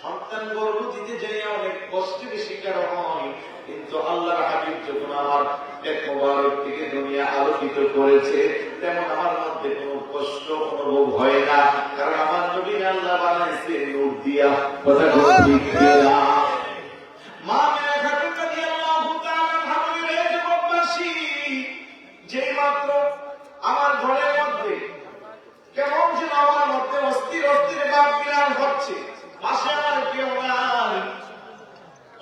সন্তান গর্ভ দিতে যাই অনেক কষ্টের শিকার হয়, কিন্তু আল্লাহর হাবিব যখন আমার এক মোবারক থেকে দুনিয়া আলোকিত করেছে, তেমন আমার মধ্যে কোনো কষ্ট অনুভব হয় না, কারণ আমার নবী আল্লাহ বানাইছে নূর দিয়া। কথা ঠিক না? মা মেয়ে খাতুন রাদিয়াল্লাহু তাআলা ভাবলেন, হে যুবকবাসী, যেই মাত্র আমার ঘরের মধ্যে কেমন যেন আমার মধ্যে অস্থির অস্থির ভাব বিরাজ হচ্ছে, পাশে আমার কেউ নাই,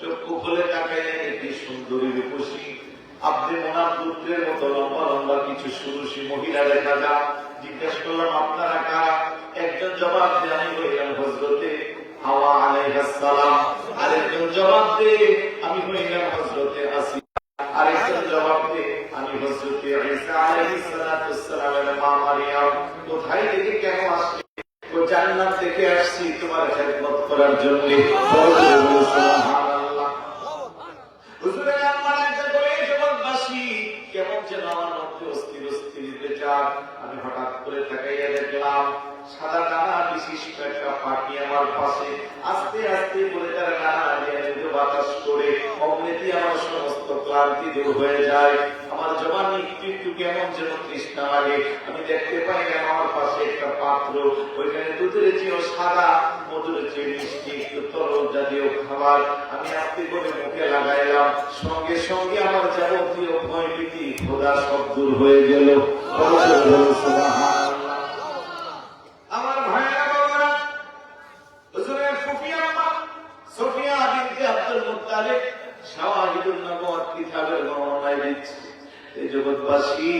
চক্ষু খুলে তাকাই একটি সুন্দরী রূপসী আব্দে মোনাফ পুত্রের মতো লম্বা লম্বা কিছু সুরুষী মহিলা দেখা যায়। জিজ্ঞেস করলাম, আপনারা কারা? একজন জবাব দিয়ে, আমি হইলাম হযরতে হাওয়া আলাইহিস সালাম। আরেকজন জবাব দিয়ে, আমি হইলাম হযরতে আসিয়া। আরেকজন জবাব দিয়ে, আমি হযরতে ঈসা আলাইহিস সালামের মা মারিয়াম। কোথায় থেকে কেন আসছে? ও জান্নাত থেকে আসছি তোমার খেদমত করার জন্য। সুবহানাল্লাহ। হুজুরের আম্মা একজন বলে, যুবকবাসী, কেমন যেন আমার মধ্যে অস্থির অস্থির বেচার। আমি হঠাৎ করে তাকাইয়া দেখলাম সাদা ডানা বিশিষ্ট একটা পাখি আমার পাশে আস্তে আস্তে করে তার ডানা দিয়ে বাতাস করে অমৃতি আমার সমস্ত ক্লান্তি দূর হয়ে যায়। আমার জবানি একটু একটু কেমন যেন তৃষ্ণা লাগে। আমি দেখতে পাই আমার পাশে একটা পাত্র, ওইখানে দুধের চেয়েও সাদা, মধুর চেয়ে মিষ্টি একটু তরল জাতীয় খাবার। আমি আস্তে করে মুখে লাগাইলাম, সঙ্গে সঙ্গে আমার যাবতীয় ভয় ভীতি খোদা সব দূর হয়ে গেল। আমার ভাইয়েরা বাবারা, হুজুরের ফুফি আম্মা সোফিয়া বিনতে আব্দুল মুত্তালিব শাওয়াহিদুন নবুওয়াত কিতাবের বর্ণনায় দিচ্ছে, এই জগৎবাসী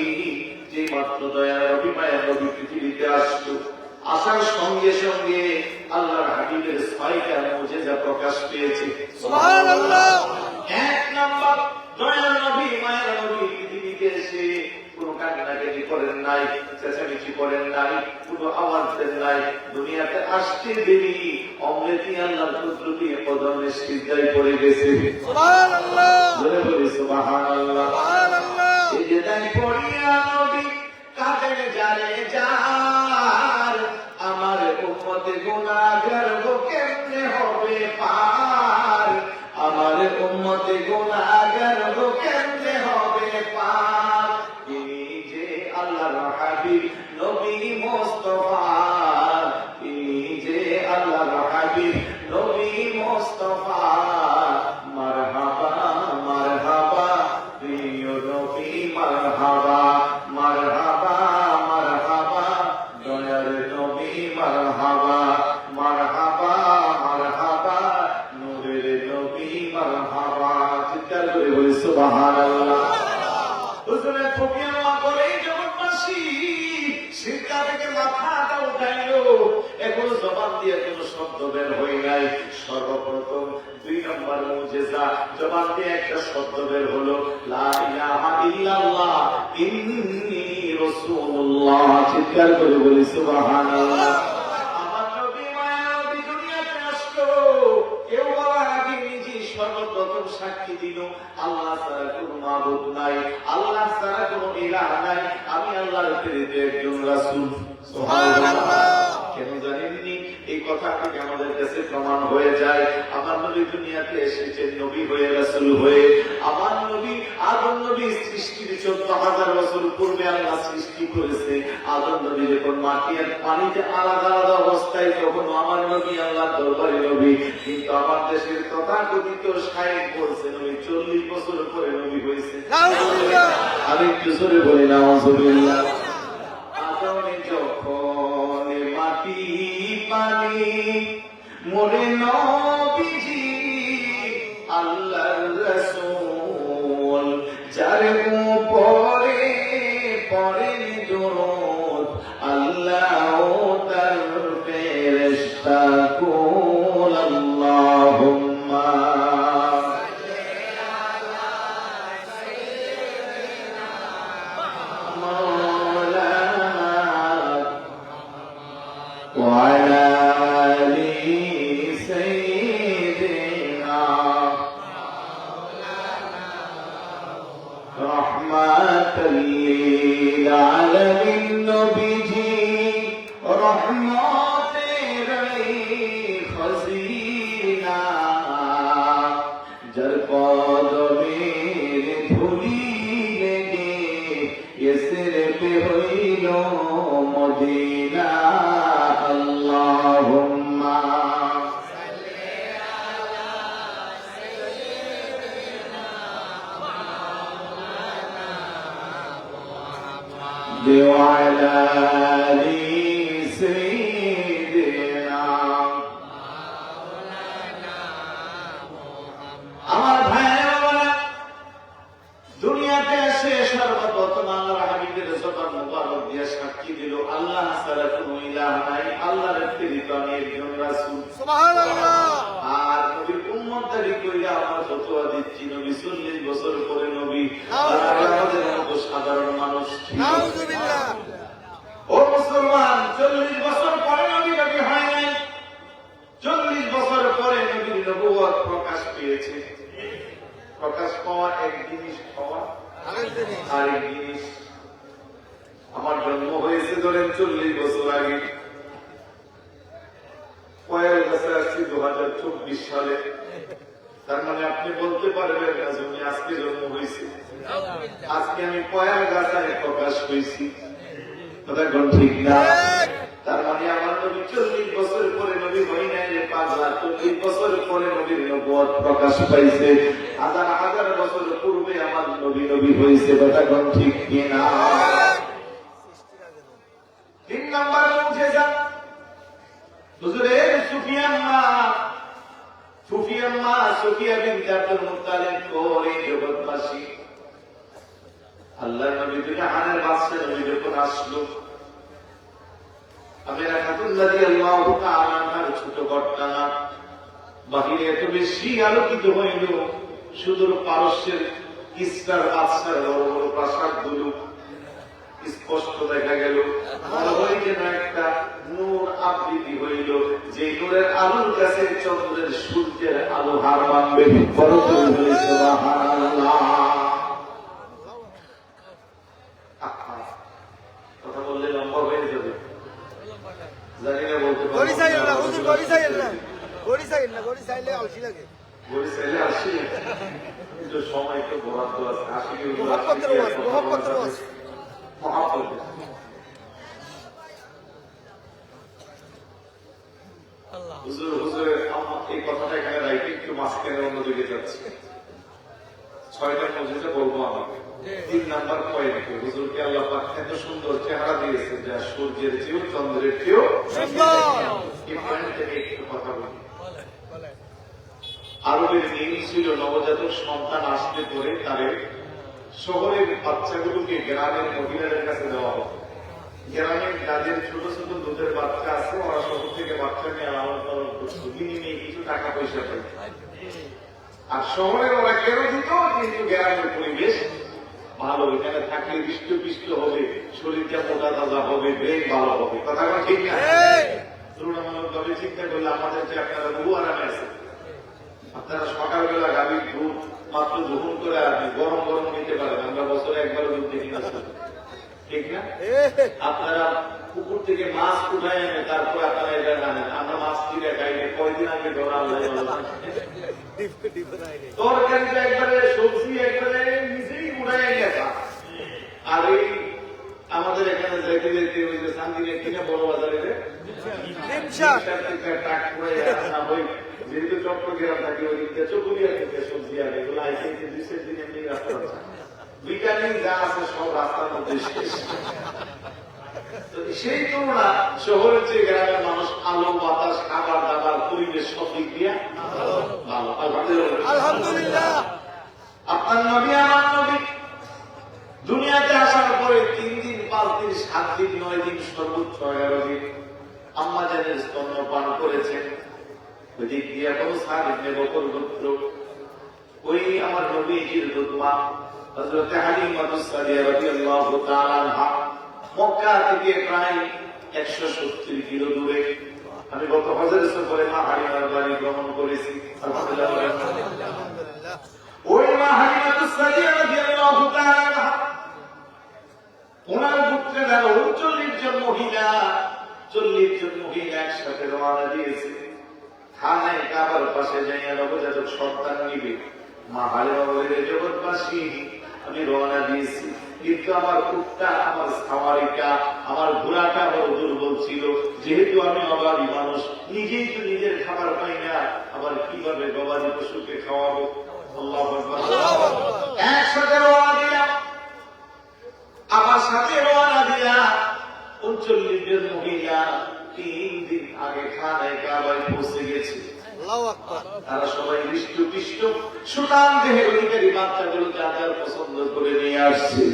যে মাত্র দয়ার নবী মায়ের নবী পৃথিবীতে আসলো, আসার সঙ্গে সঙ্গে আল্লাহর হাবিবের ছয়টা মুজিজা প্রকাশ পেয়েছে। সুবহানাল্লাহ। এক নাম্বার, দয়ার নবী মায়ের নবী পৃথিবীতে এসে কোনো কান্নাকাটি করেন নাই, চেঁচামেচি করেন নাই, কোনো আওয়াজ দেন নাই। দুনিয়াতে আসতে দেরি অমৃতি আল্লাহর কুদরতি কদমে সিজদায় পড়ে গেছে। সুবহানাল্লাহ। জোরে বলি সুবহানাল্লাহ। সুবহানাল্লাহ। সিজদায় পড়িয়া নবী কাঁদেন, জানে যার আমার উম্মতে গুনাহগার গো কেমনে হবে পার, আমার উম্মতে গুনাহগার গো কেমনে হবে পার। তিনি যে আল্লাহর হাবিব নবী মুস্তাফা, তিনি যে আল্লাহর হাবিব নবী মুস্তাফা। মারহাবা মারহাবা প্রিয় নবী, মারহাবা মারহাবা মারহাবা দয়ার নবী, মারহাবা মারহাবা মারহাবা নূরের নবী, মারহাবা। চিৎকার করে বলি সুবহানাল্লাহ। হুজুরের ফুফি আম্মা বলে, জগৎবাসী সিজদা থেকে মাথাটা উঠাইলো, এখনো জবান দিয়ে কোনো শব্দ বের হয় নাই। সর্বপ্রথম 2 নম্বর মুজিজা, জবান দিয়ে একটা শব্দ বের হলো, লা ইলাহা ইল্লাল্লাহ ইন্নী রাসূলুল্লাহ। চিৎকার করে বলি সুবহানাল্লাহ। আমার নবী মায়া নবী দুনিয়াতে আসলো, কেউ বলার আগে নিজে সর্বপ্রথম সাক্ষী দিল, আল্লাহ ছাড়া কোনো মাবুদ নাই, আল্লাহ ছাড়া কোনো ইলাহ নাই, আমি আল্লাহর প্রেরিত একজন রাসূল। সুবহানাল্লাহ। কেন জানেননি? এই কথা থেকে আমাদের কাছে প্রমাণ হয়ে যায়, আমার নবী দুনিয়াতে এসেছেন নবী হয়ে, রাসূল হয়ে। আমার নবী আদম নবী সৃষ্টির 14,000 বছর পূর্বে আল্লাহ সৃষ্টি করেছে। আদম নবী যখন মাটি আর পানিতে আলাদা আলাদা অবস্থায়, তখন আমার নবী আল্লাহর দরবারে নবী। কিন্তু আমার দেশের তথাকথিত 60 বলছে নবী 40 বছর পরে নবী হয়েছে। আমি একটু জোরে বলি নাউযুবিল্লাহ। আদমে যখন মাটি পানি মোরে নবীজি আল্লাহর রাসূল, যার উপরে পড়েন দরুদ আল্লাহ তার ফেরেশতা কুল, আল্লাহুম্মা وعلى آل سيدنا رحمة للعالمين نبيجي মদিনা আল্লাহুম্মা وعلى آل سيدنا আমার ভাইয়েরা দুনিয়াতে এসে সর্বপ্রথম আল্লাহর হাবিবের জবান মুবারক দিয়ে সাক্ষী দিল আল্লাহ ছাড়া কোনো ইলাহ নাই, আল্লাহর প্রেরিত আমি একজন রাসূল। সুবহানাল্লাহ। আর নবীর উম্মতদারি কইরা আমরা ফতোয়া দিচ্ছি নবী 40 বছর পরে নবী, আর আমাদের মতো সাধারণ মানুষ। নাউযুবিল্লাহ। ও মুসলমান, 40 বছর পরে নবী নবী হয় নাই, 40 বছর পরে নবীর নবুয়ত প্রকাশ পেয়েছে। প্রকাশ পাওয়া এক জিনিস, পাওয়া আরেক জিনিস। আমার জন্ম হয়েছে ধরেন 40 বছর আগে, কয়েক বছর আসছি 2024 সালে। তার মানে আপনি বলতে পারবেন না যে উনি আজকে জন্ম হয়েছে, আজকে আমি কয়েক গাছায় প্রকাশ হয়েছি। কথা কোন ঠিক না? তার মানে আমার নবী 40 বছর পরে নবী হয় নাই রে পাগলা, 40 বছর পরে নবীর নবুয়ত প্রকাশ পাইছে। হাজার হাজার বছর পূর্বে আমার নবী নবী হয়েছে। কথা কোন ঠিক কিনা? 3 নম্বর মুজিজা হুজুরের সুফিয়া বিনতে আব্দুল মুত্তালিব করে জগৎবাসী আল্লাহর নবী দুনিয়ার বাদশা নবী যখন আসলো, আমিনা খাতুন রাদিয়াল্লাহু তাআলা আনহার ছোট ঘটনা বাহিরে এত বেশি আলোকিত হইল, সুদূর পারস্যের কিসরার বাদশার বড় বড় প্রাসাদগুলো স্পষ্ট দেখা গেল। মনে হয় যেন একটা নূর আবৃতি হইল, যে নূরের আলোর কাছে চন্দ্রের সূর্যের আলো হার মানবে। সুবহানাল্লাহ। কথা বললে লম্বা হয়ে যাবে, জানি না বলতে পারবো। গড়ি চাইলে আসি, কিন্তু সময় তো বরাদ্দ আছে। আসি এই কথাটা এখানে রাইতে একটু মাঝখানে অন্যদিকে যাচ্ছে। 6টা মসজিদে বলবো আমাকে। 3 নাম্বার পয়েন্ট, হুজুরকে আল্লাহ পাক এত সুন্দর চেহারা দিয়েছে যা সূর্যের চেয়েও চন্দ্রের চেয়েও সুন্দর। এই পয়েন্ট থেকে একটু কথা বলি। আরবের নিয়ম ছিল নবজাতক সন্তান আসলে পরে তাদের শহরের বাচ্চাগুলোকে গ্রামের মহিলাদের কাছে দেওয়া হতো। গ্রামের যাদের ছোট ছোট দুধের বাচ্চা আছে ওরা শহর থেকে বাচ্চা নিয়ে লালন পালন করতো, বিনিময়ে কিছু টাকা পয়সা পেত। আর শহরে ওরা কেন দিত, কিন্তু গ্রামের পরিবেশ ভালো, এখানে থাকলে হৃষ্ট হবে, শরীরটা মোটা তাজা হবে, ব্রেন ভালো হবে। কথা ঠিক না? তুলনামূলক ভাবে চিন্তা করলে আমাদের যে আপনারা বহু আরামে আছে, আপনারা সকালবেলা গাভীর দুধ মাত্র দহন করে আপনি গরম গরম নিতে পারেন। আমরা বছরে একবার দুধ দেখি না, ঠিক না? আপনারা পুকুর থেকে মাছ উঠায় এনে তারপর আপনারা এটা জানেন। আমরা মাছ কিনে খাইলে কয়দিন আগে ধরা আল্লাহ তরকারিটা একবারে সবজি একবারে নিজেই উঠায় এনে খা। আর এই আমাদের এখানে যেতে যেতে ওই যে সান্দিনে কিনে বড় বাজারে যেহেতু চট্টগ্রাম থাকে ওই দিকে চকুলিয়া থেকে সবজি আনে, এগুলো আইসে 2 দিন এমনি রাস্তা ভিটামিন যা আছে সব রাস্তার মধ্যে শেষ। সেই তুলনা শহরের যে গ্রামের মানুষ আলো বাতাস খাবার দাবার পরিবেশ সব দিক দিয়ে ভালো। আলহামদুলিল্লাহ। আপনার নবী আমার নবী দুনিয়াতে আসার পরে 3 দিন 5 দিন 7 দিন 9 দিন সর্বোচ্চ 11 দিন আম্মা জানের স্তন্যপান করেছেন। ওই দিক দিয়ে কোনো সার ইবনে বকর গোত্র, ওই আমার নবীজির দুধমা হযরত হালিমাতুস সাদিয়া রাদিয়াল্লাহু তাআলা আনহা মক্কা থেকে প্রায় 170 কিলো দূরে। আমি গত হজের সফরে মা হালিমার বাড়ি ভ্রমণ করেছি। আলহামদুলিল্লাহ। ওই মা হালিমাতুস সাদিয়া রাদিয়াল্লাহু তাআলা আনহা ওনার পুত্রেরা 39 জন মহিলা, 40 জন মহিলা একসাথে রওনা দিয়েছে। খানায় কাবার পাশে যাইয়া নবজাতক সন্তান নিবে। মা হালিমা বলে, জগৎবাসী আমি রওনা দিয়েছি, কিন্তু আমার কুত্তা আমার সাওয়ারিটা আমার ঘোড়াটা বড় দুর্বল ছিল, যেহেতু আমি গবাদি মানুষ, নিজেই তো নিজের খাবার পাই না, আবার কিভাবে গবাদি পশুকে খাওয়াবো। আল্লাহু আকবার। একসাথে রওনা দিলাম, আমার সাথে রওনা দিয়া 39 জন মহিলা 3 দিন আগে খানায় কাবায় পৌঁছে গেছে। তারা সবাই হৃষ্ট সুনাম দেহের অধিকারী বাচ্চাগুলো যার পছন্দ করে নিয়ে আসছে।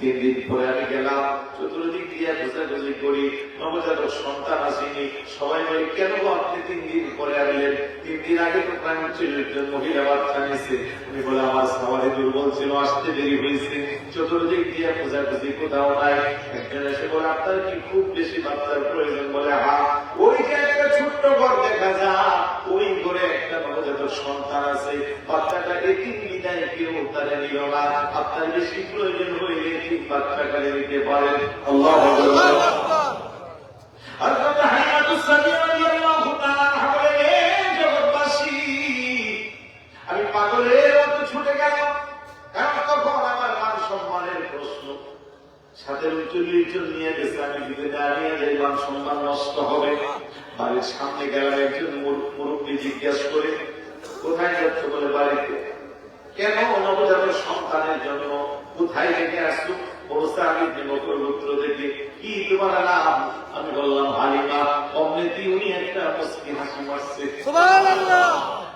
3 দিন পরে আমি গেলাম, চতুর্দিক দিয়ে খোঁজাখুঁজি করি, নবজাতক সন্তান আসেনি। সবাই বলে, কেন আপনি 3 দিন পরে আসলেন? 3 দিন আগে তো প্রায় 40 জন মহিলা বাচ্চা নিয়েছে। উনি বলে, আমার সবারই দুর্বল ছিল, আসতে দেরি হয়েছে। চতুর্দিক দিয়ে খোঁজাখুঁজি কোথাও নাই। একজন এসে বলে, আপনার কি খুব বেশি বাচ্চার প্রয়োজন? বলে, হ্যাঁ। ওই যে একটা ছোট্ট ঘর দেখা যায়, ওই ঘরে একটা নবজাতক সন্তান আছে, বাচ্চাটা এতিম বিদায় কেউ তারা নিল না। আপনার বেশি প্রয়োজন হইলে ঠিক বাচ্চাটাকে নিতে পারেন। আল্লাহু আকবার। হযরত হালিমাতুস সাদিয়া রাদিয়াল্লাহু তাআলা বলেন, জগৎবাসী, আমি পাগলের মতো ছুটে গেলাম, কারণ তখন আমার মান সম্মানের প্রশ্ন। সাথে 39 জন নিয়ে গেছে, আমি যদি দাঁড়িয়ে যাই মান সম্মান নষ্ট হবে। বাড়ির সামনে গেলাম, একজন মুরব্বী জিজ্ঞাসা করে, কোথায় যাচ্ছ? বলে, বাড়িতে। কেন? নবজাতক সন্তানের জন্য। কোথায় থেকে আসছো? বলছে, আমি গোত্র থেকে। কি তোমার নাম? আমি বললাম, হালিমা। অমৃতি উনি একটা মুস্কি হাসি মারছে। সুবহানাল্লাহ।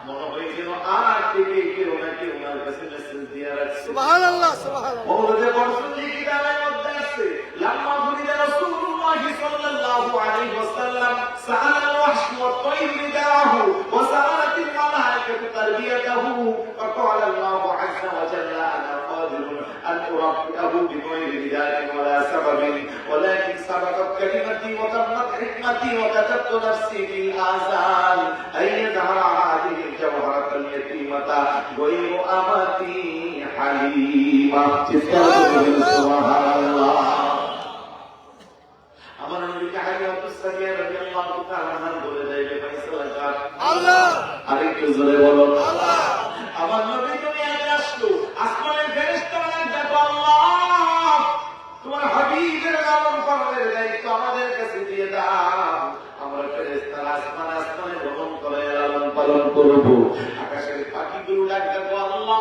মনে হয় যেন আর থেকে কেউ নাকি ওনার কাছে মেসেজ দিয়ে রাখছে। সুবহানাল্লাহ, সুবহানাল্লাহ। মৌলানা বরসুলি কিতাবের মধ্যে আছে, লাম্মা বুলিদা রাসূলুল্লাহ সাল্লাল্লাহু আলাইহি ওয়াসাল্লাম সাআলা ওয়াহশ ওয়া তাইর বিদাহু ওয়া সাআলাতিল মালাইকাতু তারবিয়াতাহু ফাকালা আল্লাহু আযজা ওয়া জাল্লা আনা কাদিরুন আন উরাব্বিহু বিগয়রি বিদাইন ওয়ালা সাবাবিন ওয়ালাকিন সাবাকাত কালিমাতি ওয়া তাম্মাত হিকমাতি ওয়া কাতাবতু নাফসি বিল আযাল আইয়াযহারা হাদিহি জাওহারাতুল ইয়াতীমাতা গায়রু আমাতি হালিমা। সুবহানাল্লাহ। আমার নবীকে হালিমাতুস সাদিয়া রাদিয়াল্লাহু তাআলা বলে দেয়, ফয়সালা কার? আল্লাহ। আরেকটু জোরে বলো, আল্লাহ। আমার নবী দুনিয়াতে আসলো, আসমানের ফেরেশতারা দেখো, আল্লাহ তোমার হাবিবের লালন পালনের দায়িত্ব আমাদের কাছে দিয়ে দাও। আমরা ফেরেশতারা আসমানে ভ্রমণ করে লালন পালন করব। আকাশের পাখিগুলো ডাক দেখো, আল্লাহ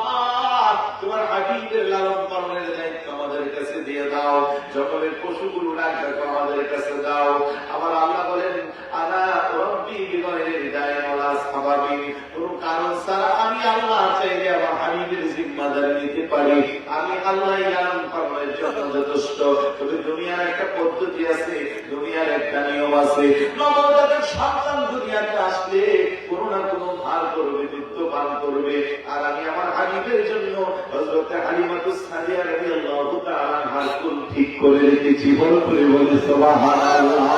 তোমার হাবিবের লালন পালনের দায়িত্ব আমাদের কাছে দিয়ে দাও। জঙ্গলের পশুগুলো ডাক দেখো, আমাদের কাছে দাও। আমার আল্লাহ বলেন, আনা রাব্বি বিগয়রি বিদাইন ওয়ালা সাবাবিন। কোন কারণ ছাড়া আমি আল্লাহ চাইলে আমার হাবিবের জিম্মাদারি নিতে পারি। আমি আল্লাহ লালন পালনের জন্য যথেষ্ট। তবে দুনিয়ার একটা পদ্ধতি আছে, দুনিয়ার একটা নিয়ম আছে। নবজাতক সন্তান দুনিয়াতে আসলে কোনো না কোনো ভার করবে, দুধ পান করবে। আর আমি আমার হাবিবের জন্য হযরত হালিমাতুস সাদিয়া রাদিয়াল্লাহু তাআলা আনহার কুল ঠিক করে রেখেছি। বল করে বলে সুবহানাল্লাহ।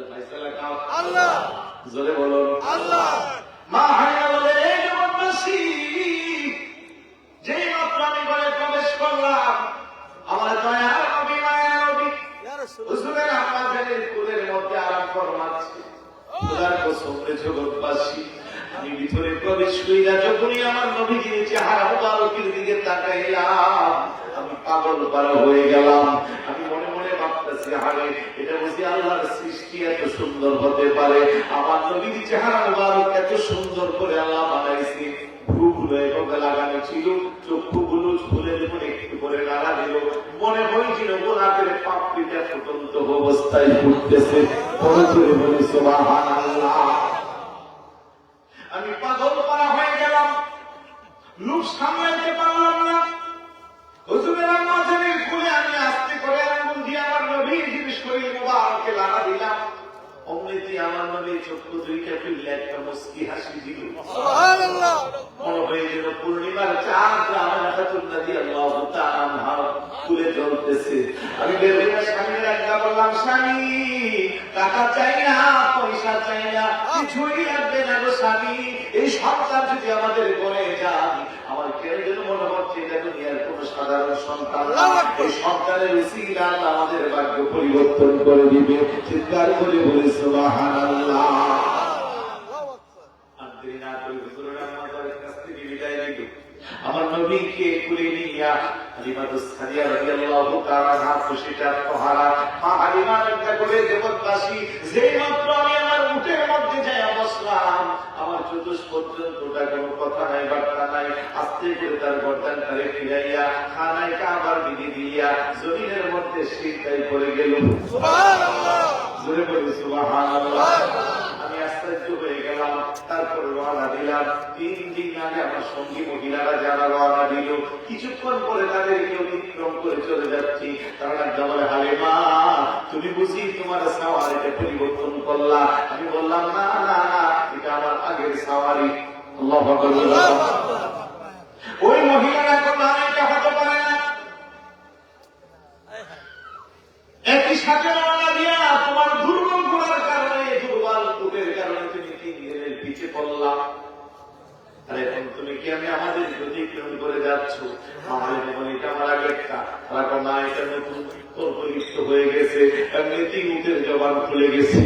ফয়সালা কার? আল্লাহ। জোরে বলুন, আল্লাহ। মা হালিমা বলে, এই জগৎবাসী, যেই মাত্র আমি ঘরে প্রবেশ করলাম, আমার দয়ার নবী, মায়ের নবী হুজুরের আম্মাজানের কোলের মধ্যে আরাম ফরমাচ্ছে। খোদার কসম রে জগৎবাসী, আমি ভিতরে প্রবেশ করিয়া যখনই আমার নবীজির চেহারা মুবারকের দিকে তাকাইলাম, আমি পাগল পারা হয়ে গেলাম। আমি মনে মনে ভাবতেছি, আরে এটা বুঝি আল্লাহর সৃষ্টি এত সুন্দর হতে পারে? আমার নবীর চেহারা মুবারক এত সুন্দর করে আল্লাহ বানাইছে। ভ্রুগুলো এভাবে লাগানো ছিল, চক্ষুগুলো ফুলের উপরে একটু করে নাড়া দিল। মনে হয়েছিল গোলাপের পাপড়িটা ফুটন্ত অবস্থায় ফুটতেছে। বলে সুবহানাল্লাহ। আমি পাগল পারা হয়ে গেলাম, লোক সামলাইতে পারলাম না। হুজুরের আম্মাজানের কোলে আমি আস্তে করে আঙ্গুল দিয়ে আমার নবীর জিনিস শরীর মুবারকে লাগা দিলাম। অমৃতি আমার নবীর চক্ষু দুইটা খুললে একটা মুস্কি হাসি দিল। সুবহানাল্লাহ। মনে হয়েছিল পূর্ণিমার চাঁদ রাদিয়াল্লাহু তাআলা আনহা কুলে জ্বলতেছে। আমি বের হয়ে স্বামীর ডাকা বললাম, স্বামী টাকা চাই না, পয়সা চাই না, কিছুই লাগবে না গো স্বামী। এই সন্তান যদি আমাদের ঘরে যায়, আমার কেন যেন মনে হচ্ছে এটা দুনিয়ার কোন সাধারণ সন্তান। এই সন্তানের উসিলা আমাদের ভাগ্য পরিবর্তন করে দিবে। চিৎকার করে বলে সুবহানাল্লাহ। আমার নবীকে কুলে নিয়া হালিমাতুস সাদিয়া রাদিয়াল্লাহু তাআলা আনহা খুশিটা তোহারা মা হালিমা একটা করে জগৎবাসী যেই মাত্র আমি আমার উটের মধ্যে যাই বসলাম আমার চতুষ্পর্যন্তটা কোনো কথা নাই বার্তা নাই আস্তে করে তার গর্দানটারে ফিরাইয়া খানায় কাবার বিধি দিয়া জমিনের মধ্যে সিজদায় পড়ে গেল। সুবহানাল্লাহ, জোরে বলি সুবহানাল্লাহ। আমি আশ্চর্য হয়ে গেলাম। তারপর রওনা দিলাম। 3 দিন আগে আমার সঙ্গী মহিলারা যারা রওনা দিল কিছুক্ষণ পরে তাদেরকে অতিক্রম করে চলে যাচ্ছি। তারা বলে হালিমা তুমি বুঝি তোমার সাওয়ারিটা পরিবর্তন করলা? আমি বললাম না না না, এটা আমার আগের সাওয়ারি। আল্লাহু আকবার। ওই মহিলারা কোনো আরেকটা হতে পারে না। একই সাথে রওনা দিয়া তোমার দুর্বল গুণের কারণে দুর্বল উটের কারণে তুমি 3 দিনের পিছে পড়লাম। আরে এখন তুমি কি আমি আমাদের অতিক্রম করে যাচ্ছ? আমাদের জীবন এটা আমার আগেরটা। তারা না এটা নতুন তর্কলিপ্ত হয়ে গেছে, এমনিতেই উটের জবান খুলে গেছে।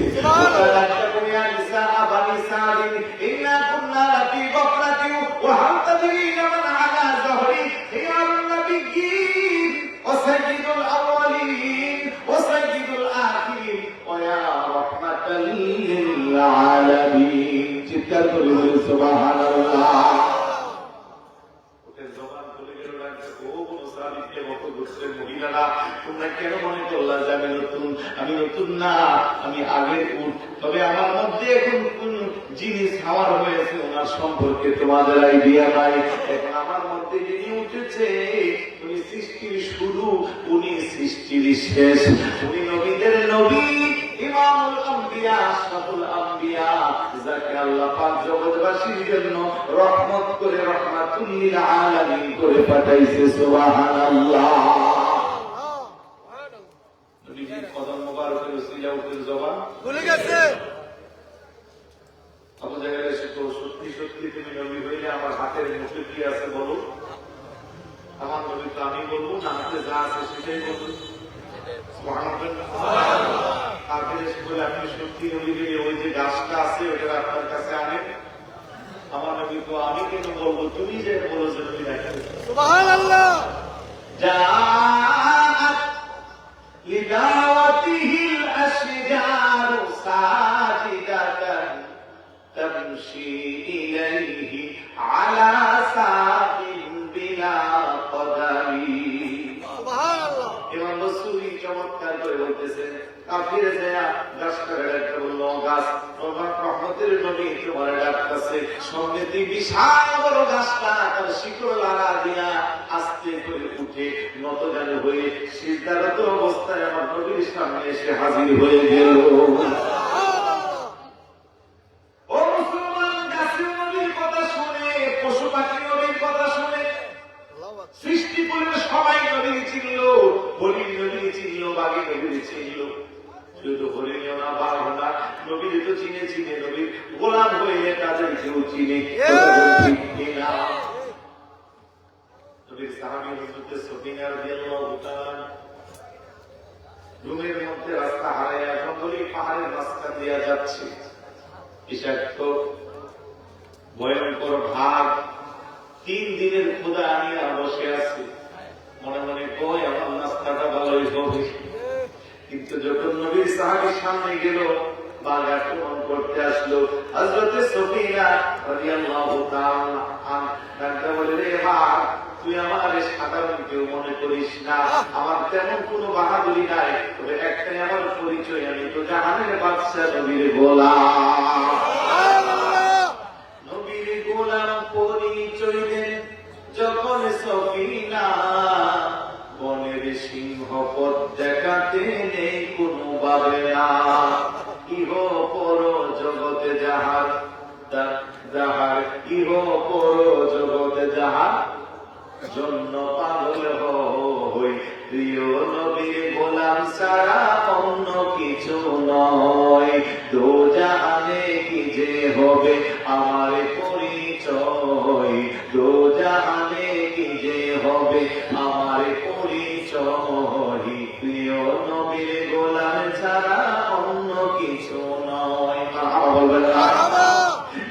চিৎকার করে সুবহানাল্লাহ। মহিলারা তোমরা কেন মনে করলা যে আমি নতুন? আমি নতুন না, আমি আগের উট। তবে আমার মধ্যে এখন কোন জিনিস হাওয়ার হয়েছে ওনার সম্পর্কে তোমাদের আইডিয়া নাই। এখন আমার মধ্যে যিনি উঠেছে উনি সৃষ্টির শুরু, উনি সৃষ্টির শেষ, উনি নবীদের নবী, ইমামুল আম্বিয়া, আশরাফুল আম্বিয়া, যাকে আল্লাহ পাক জগৎবাসীর জন্য রহমত করে রাহমাতুল লিল আলামিন করে পাঠাইছে। সুবহানাল্লাহ। নবীর কদম মোবারকের উসিলা উটের জবান খুলে গেছে। আবু জাহেল এসে তো সত্যি সত্যি তুমি নবী হইলে আমার হাতের মুঠে কি আছে বলো? আমার নবী তো আমি বলবো না, হাতে যা আছে সেটাই বলবো। আপনি সত্যি নবী হইলে ওই যে গাছটা আছে ওটা আপনার কাছে আনেন। আমার নবী তো আমি কেন বলবো, তুমি যে বলো যে নবী দেখেন। সুবহানাল্লাহ। জাআত লিদাওয়াতিহিল আশজারু সাজিদাতান তামশি ইলাইহি আলা সাকিন বিলা কদামি। সুবহানাল্লাহ। ইমাম বসরি চমৎকার করে বলতেছেন, কাফিরে যায় গাছটারে একটা বলল গাছ রহমতের নবী তোমার ডাকতেছে। সঙ্গীতি বিশাল বড় গাছটা তার শিকড় লাগা দিয়া আস্তে করে উঠে নত জানে হয়ে সিজদারত অবস্থায় আমার নবীর সামনে এসে হাজির হয়ে গেল। ও মুসলমান, গাছের নবীর কথা শুনে, পশু পাখি নবীর কথা শুনে, সৃষ্টি করলে সবাই নবী চিনল, হরিণ নবী চিনল, বাঘী নবী চিনল। শুধু হরিণীয় না, বাঘ না, নবীর তো চিনে চিনে নবীর গোলাম হয়ে তাদের কেউ চিনে। নবীর সাহাবী হযরত সফিয়া রাদিয়াল্লাহু তাআলা রুমের মধ্যে রাস্তা হারাইয়া জঙ্গলি পাহাড়ের রাস্তা দিয়ে যাচ্ছে। বিষাক্ত ভয়ঙ্কর ভাগ, 3 দিনের ক্ষুধা আমি আর বসে আছি। মনে মনে কই আমার নাস্তাটা ভালোই হবে। কিন্তু যখন নবীর সাহাবীর সামনে গেল, বাঘ আক্রমণ করতে আসলো। হযরত সফিয়া রাদিয়াল্লাহু তাআলা আনহা বলে, রে বাঘ, তুই আমার সাধারণ কেউ মনে করিস না, আমার তেমন কোনো বাহাদুরি নাই, তবে একটাই আমার পরিচয়, আমি তো জাহানের বাদশা, নবীর গোলাম। নবীর গোলাম পরিচয় দেন যখন সফিনা বনের সিংহ পথ দেখাতে নেই কোনো ভাবে না। ইহ পর জগতে যাহার যাহার ইহ পর জগতে যাহার জন্য পাগল হই, প্রিয় নবীর গোলাম ছাড়া অন্য কিছু নয়। দোজাহানে কি যে হবে আমার পরিচয়, দোজাহানে কি যে হবে আমার পরিচয়, প্রিয় নবীর গোলাম ছাড়া অন্য কিছু নয়।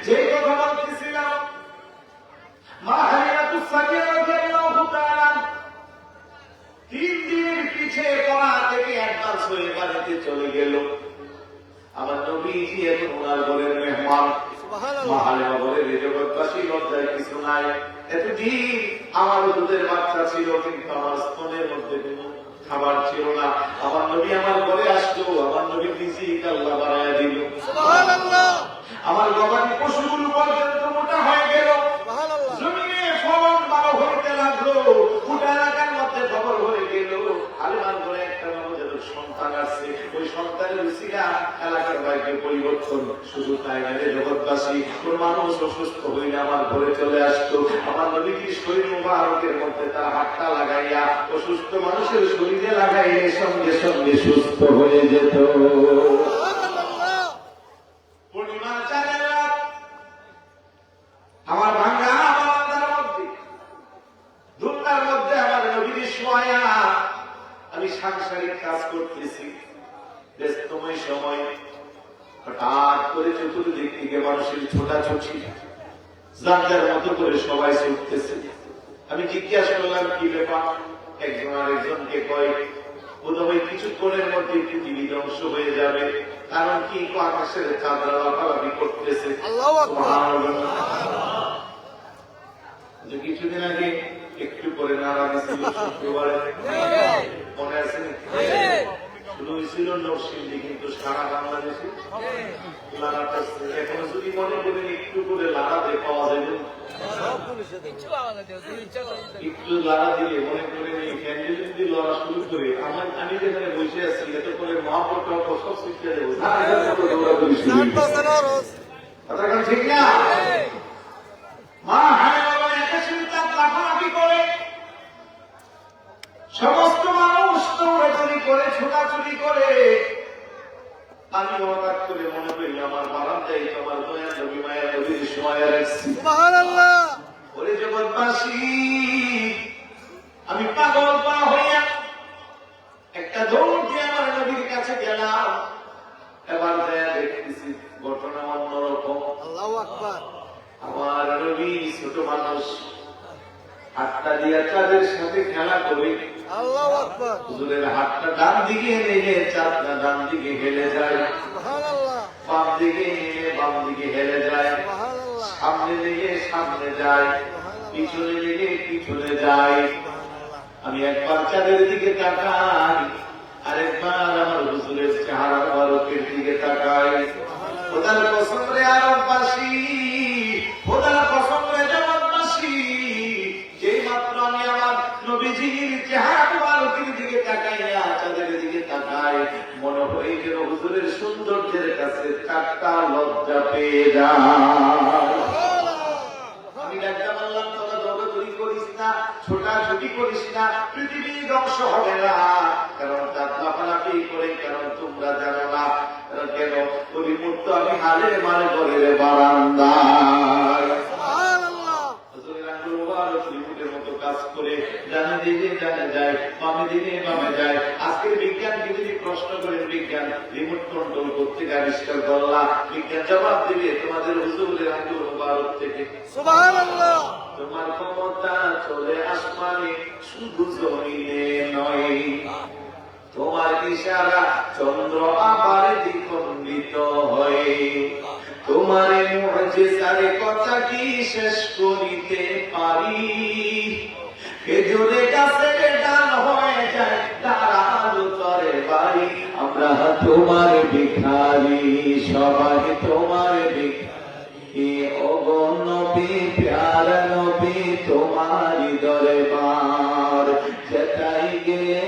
যে কথা বলতেছিলাম, মা হালিমাতুস সাদিয়া এসে পড়া থেকে অ্যাডভান্স হয়ে বাড়িতে চলে গেল। আমার নবীজি এখন ওনার ঘরের মেহমান। মহালেমা বলে জগৎবাসী লজ্জায় কিছু নাই, এতদিন আমার দুধের বাচ্চা ছিল কিন্তু আমার স্তনের মধ্যে কোনো খাবার ছিল না। আমার নবী আমার ঘরে আসলো, আমার নবী নিজে আল্লাহ বাড়াইয়া দিল। আমার গবাদি পশুগুলো পর্যন্ত মোটা হয়ে গেল, জমিনে ফলন ভালো হইতে লাগলো, গোটা এলাকার মধ্যে খবর হয়ে গেল আলেমান করে একটা নবজাতক সন্তান আসছে। ওই সন্তানের উসিলা এলাকার বাইরে পরিবর্তন। শুধু তাই নয়, জগৎবাসী কোন মানুষ অসুস্থ হইলে আমার ঘরে চলে আসতো। আমার নবীর শরীর মুবারকের মধ্যে তার হাতটা লাগাইয়া অসুস্থ মানুষের শরীরে লাগাইলে সঙ্গে সঙ্গে সুস্থ হয়ে যেত। পূর্ণিমার চাঁদের রাত আমার ভাঙ্গা বারান্দার মধ্যে দুনিয়ার মধ্যে আমার নবীর শোয়া আমি সাংসারিক কাজ করতেছি। ব্যস্তময় সময় হঠাৎ করে চতুর্দিক থেকে মানুষের ছোটাছুটি, যার মতো করে সবাই ছুটতেছে। আমি জিজ্ঞাসা করলাম কি ব্যাপার? একজন আরেকজনকে কয় বোধহয় কিছুক্ষণের মধ্যে পৃথিবী ধ্বংস হয়ে যাবে। কারণ কি? আকাশের চাঁদরা লাফালাফি করতেছে। কিছুদিন আগে একটু করে নাড়া দিছিল শুক্রবারে, মনে আছে? শুরু হয়েছিল নরসিংদী, কিন্তু সারা বাংলাদেশে লাড়া করছে। এখন যদি মনে করেন একটু করে লাড়াতে পাওয়া যাবে, একটু লাড়া দিলে মনে করেন এই ক্যান্ডেল যদি লড়া শুরু করে আমি যেখানে বসে আছি এত করে মহাপট সব শিক্ষা দেবো, ঠিক না? মা হ্যাঁ বাবা একটা চিন্তা লাফালাফি করে, সমস্ত মানুষ দৌড়াদৌড়ি করে, ছোটাছুটি করে। আমি হঠাৎ করে মনে করি আমার বারান্দায় তোমার দয়া নবী মায়া নবীর সময় রাখছি। ওরে জগৎবাসী, আমি পাগল পা হইয়া একটা দৌড় দিয়ে আমার নবীর কাছে গেলাম। এবার দেয়া দেখতেছি ঘটনা অন্যরকম। আল্লাহু আকবার। আমার নবী ছোট মানুষ, হাতটা দিয়া চাঁদের সাথে খেলা করে। আল্লাহু আকবার। হুজুরের হাতটা ডান দিকে নিয়ে চাঁদটা ডান দিকে হেলে যায়, সুবহানাল্লাহ। বাম দিকে নিয়ে বাম দিকে হেলে যায়, সুবহানাল্লাহ। সামনে দিকে সামনে যায়, পিছনে দিকে পিছনে যায়। আমি একবার চাঁদের দিকে তাকাই, আরেকবার আমার হুজুরের চেহারা বারকের দিকে তাকাই। খোদার কসম রে আরববাসী, খোদার কসম রে জগৎবাসী, যেই মাত্র আমি আমার নবীজির চেহারা বারকের দিকে তাকাইয়া চাঁদের দিকে তাকাই, মনে হয় যেন হুজুরের সৌন্দর্যের কাছে চারটা লজ্জা পেয়ে যায়। আমি ডাক্তার বললাম, তোরা দৌড়াদৌড়ি করিস না, ছোটাছুটি করিস না, পৃথিবী ধ্বংস হবে না। কারণ চাঁদ লাফালাফি করে, কারণ তোমরা জানো না কেন ওই মুহূর্ত আমি হালে মারে ঘরের বারান্দায় মতো কাজ করে জানে দিকে জানে যায়, বামে দিকে বামে যায়। আজকের বিজ্ঞানকে যদি প্রশ্ন করেন, বিজ্ঞান রিমোট কন্ট্রোল করতে আবিষ্কার করলা, বিজ্ঞান জবাব দিবে তোমাদের হুজুরের আঙ্গুল মুবারক থেকে। সুবহানাল্লাহ। তোমার ক্ষমতা চলে আসমানে, শুধু জমিনে নয়। তোমার ইশারা চন্দ্র আবার দ্বিখণ্ডিত হয়। তোমার মুজিজার কথা কি শেষ করিতে পারি? খেজুরে গাছের ডাল হয়ে যায় তারার তরে বাড়ি। আমরা তোমার ভিখারি, সবাই তোমার ভিখারি। ওগো নবী, প্যারা নবী, তোমারই দরবার। যেটাই গিয়ে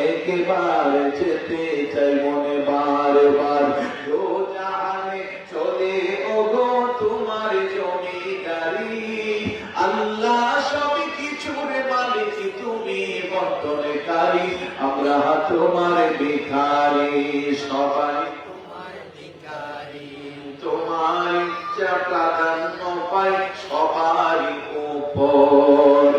একবার যেতে চাই মনে বারবার। দো জাহানে চলে ওগো তোমার জমিদারি। আল্লাহ সব কিছুর মালিক, তুমি বন্টনকারী। আমরা তোমার ভিখারি, সবাই তোমার ভিখারি। তোমার ইচ্ছা প্রাধান্য পাই সবারই উপর।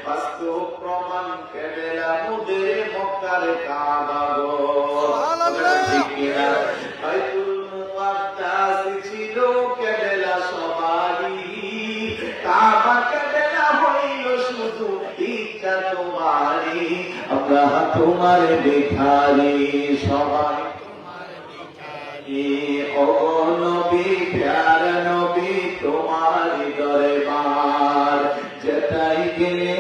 বাস্তব প্রমাণ কেবলা মুদের মক্কার কাবা ঠিক কিনা? বাইতুল মুকাদ্দাস ছিল কেবলা সবারই, কাবা কেবলা হইল শুধু ইচ্ছা তোমারই। আমরা তোমার ভিখারি সবাই ও নবী প্যার নবী তোমার দরবার যেটাই গেলে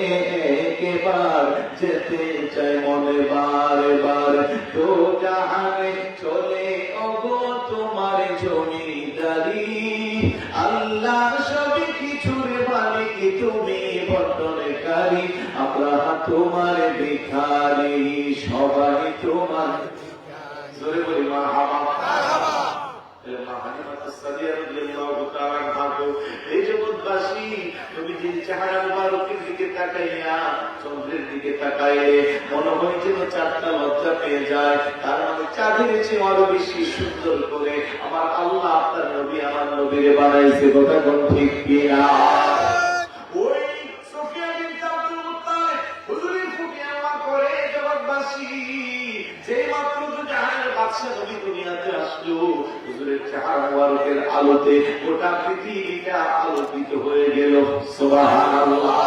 একবার যেতে চাই মনে বারবার তো জাহানে চলে ওগো তোমার জমিদারি আল্লাহ সবই কিছুর মালিক তুমি বর্তনকারী আমরা তোমার ভিখারি সবাই তোমার জোরে বলি মারহাবা এই জগৎবাসী তুমি যে চেহারা মুবারকের দিকে তাকাইয়া চন্দ্রের দিকে তাকাইলে মনে হয় যেন চারটা লজ্জা পেয়ে যায় তার মানে চাঁদের চেয়ে আরো বেশি সুন্দর করে আমার আল্লাহ আপনার নবী আমার নবীরে বানাইছে কথা কোন ঠিক কিনা ওই সোফিয়া বিনতে আব্দুল মুত্তালিব হুজুরের ফুটিয়ামা করে জগৎবাসী যে মাত্র জাহানের বাদশা নবী দুনিয়াতে আসলো হুজুরের চেহারা মুবারকের আলোতে গোটা পৃথিবীটা আলোকিত হয়ে গেল সুবহানাল্লাহ।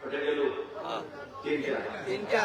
কত গেল? তিনটা।